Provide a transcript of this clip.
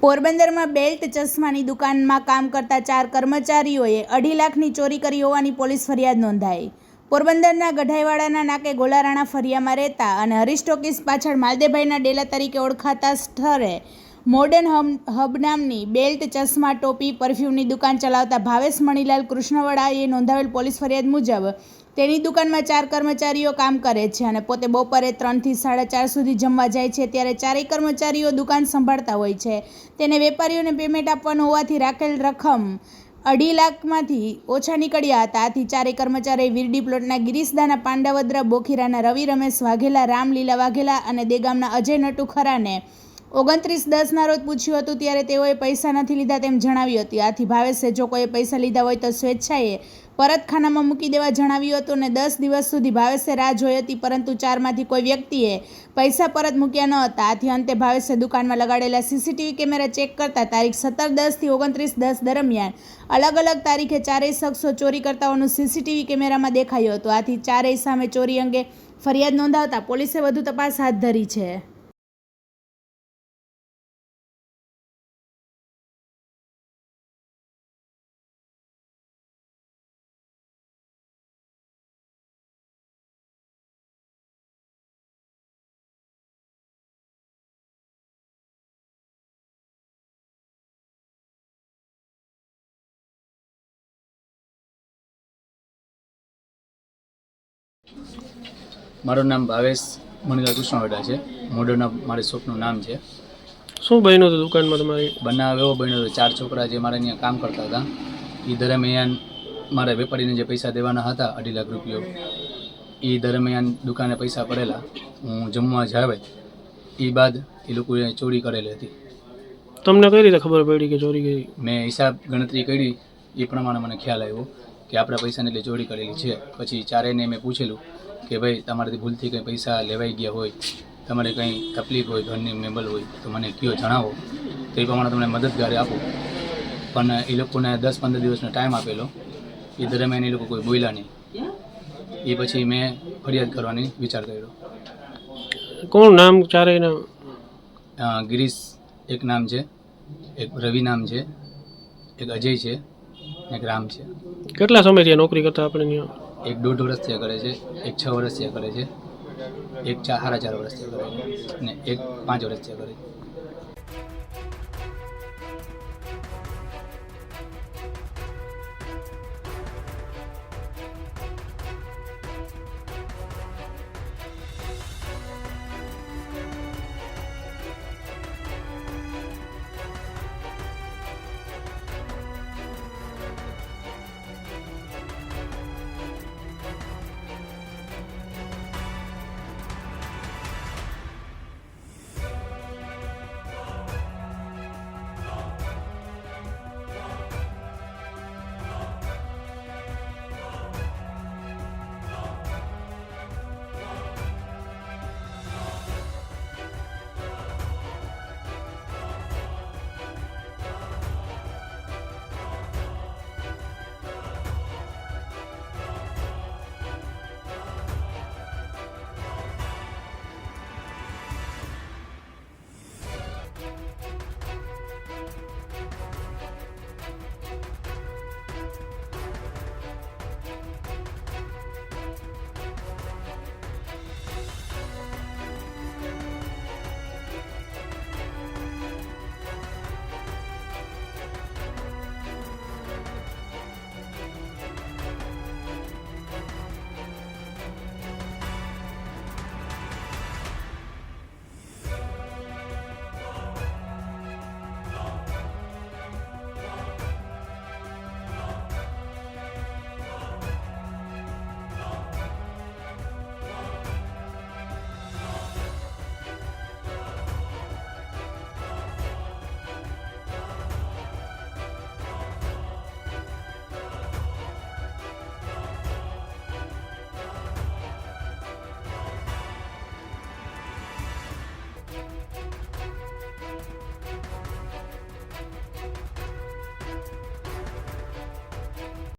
પોરબંદરમાં બેલ્ટ ચશ્માની દુકાનમાં કામ કરતા 4 કર્મચારીઓએ 2.5 લાખની ચોરી કરી હોવાની પોલીસ ફરિયાદ નોંધાઈ. પોરબંદરના ગઢાઈવાડાના નાકે ગોલારાણા ફરિયામાં રહેતા અને હરીશ ટોકીસ પાછળ માલદેભાઈના ડેલા તરીકે ઓળખાતા સ્થળે મોડર્ન હબ નામની બેલ્ટ ચશ્મા ટોપી પરફ્યુમની દુકાન ચલાવતા ભાવેશ મણીલાલ કૃષ્ણવડાએ નોંધાવેલ પોલીસ ફરિયાદ મુજબ તેની દુકાનમાં 4 કર્મચારીઓ કામ કરે છે અને પોતે બપોરે 3 થી 4:30 સુધી જમવા જાય છે. ત્યારે 4 કર્મચારીઓ દુકાન સંભાળતા હોય છે. તેને વેપારીઓને પેમેન્ટ આપવાનું હોવાથી રાખેલ રકમ 2.5 લાખમાંથી ઓછા નીકળ્યા હતા. આથી 4 કર્મચારીએ વીરડી પ્લોટના ગિરીશદાના પાંડવદ્ર બોખીરાના રવિ રમેશ વાઘેલા, રામલીલા વાઘેલા અને દેગામના અજય નટુ ખરાને 29/10ના રોજ પૂછ્યું હતું. ત્યારે તેઓએ પૈસા નથી લીધા તેમ જણાવ્યું હતું. આથી ભાવેશે જો કોઈએ પૈસા લીધા હોય તો સ્વેચ્છાએ પરત ખાનામાં મૂકી દેવા જણાવ્યું હતું અને 10 દિવસ સુધી ભાવેશે રાહ જોઈ હતી, પરંતુ 4માંથી કોઈ વ્યક્તિએ પૈસા પરત મૂક્યા ન હતા. આથી અંતે ભાવેશે દુકાનમાં લગાડેલા સીસીટીવી કેમેરા ચેક કરતા તારીખ 17/10 થી 29/10 દરમિયાન અલગ અલગ તારીખે 4 શખ્સો ચોરી કરતાઓનું સીસીટીવી કેમેરામાં દેખાયું હતું. આથી 4 સામે ચોરી અંગે ફરિયાદ નોંધાવતા પોલીસે વધુ તપાસ હાથ ધરી છે. મારું નામ ભાવેશ મણીલાલ કૃષ્ણવડા છે. મોડર્ન મારી શોપનું નામ છે. શું બન્યું હતું દુકાનમાં તમારી? બનાવ એવો બન્યો હતો, 4 છોકરા જે મારે અહીંયા કામ કરતા હતા એ દરમિયાન મારા વેપારીને જે પૈસા દેવાના હતા 2.5 લાખ રૂપિયા, એ દરમિયાન દુકાને પૈસા પડેલા, હું જમવા જાવે એ બાદ એ લોકોએ ચોરી કરેલી હતી. તમને કઈ રીતે ખબર પડી કે ચોરી કરી? મેં હિસાબ ગણતરી કરી એ પ્રમાણે મને ખ્યાલ આવ્યો કે આપણા પૈસાને એટલે ચોરી કરેલી છે. પછી 4ને મેં પૂછેલું કે ભાઈ તમારાથી ભૂલથી કંઈ પૈસા લેવાઈ ગયા હોય, તમારે કંઈ તકલીફ હોય, ઘરની મેમ્બર હોય તો મને કયો, જણાવો, તો એ પ્રમાણે તમને મદદગારી આપું. પણ એ લોકોને 10-15 દિવસનો ટાઈમ આપેલો. એ દરમિયાન એ લોકો કોઈ બોલ્યા નહીં. એ પછી મેં ફરિયાદ કરવાની વિચાર કર્યો. કોણ નામ? ચારેયના ગિરીશ એક નામ છે, એક રવિ નામ છે, એક અજય છે, એક રામ છે. કેટલા સમયથી નોકરી કરતા આપણે ત્યાં? એક 1.5 વર્ષથી કરે છે, એક 6 વર્ષથી કરે છે, એક 4.5 વર્ષથી કરે છે અને એક 5 વર્ષથી કરે છે.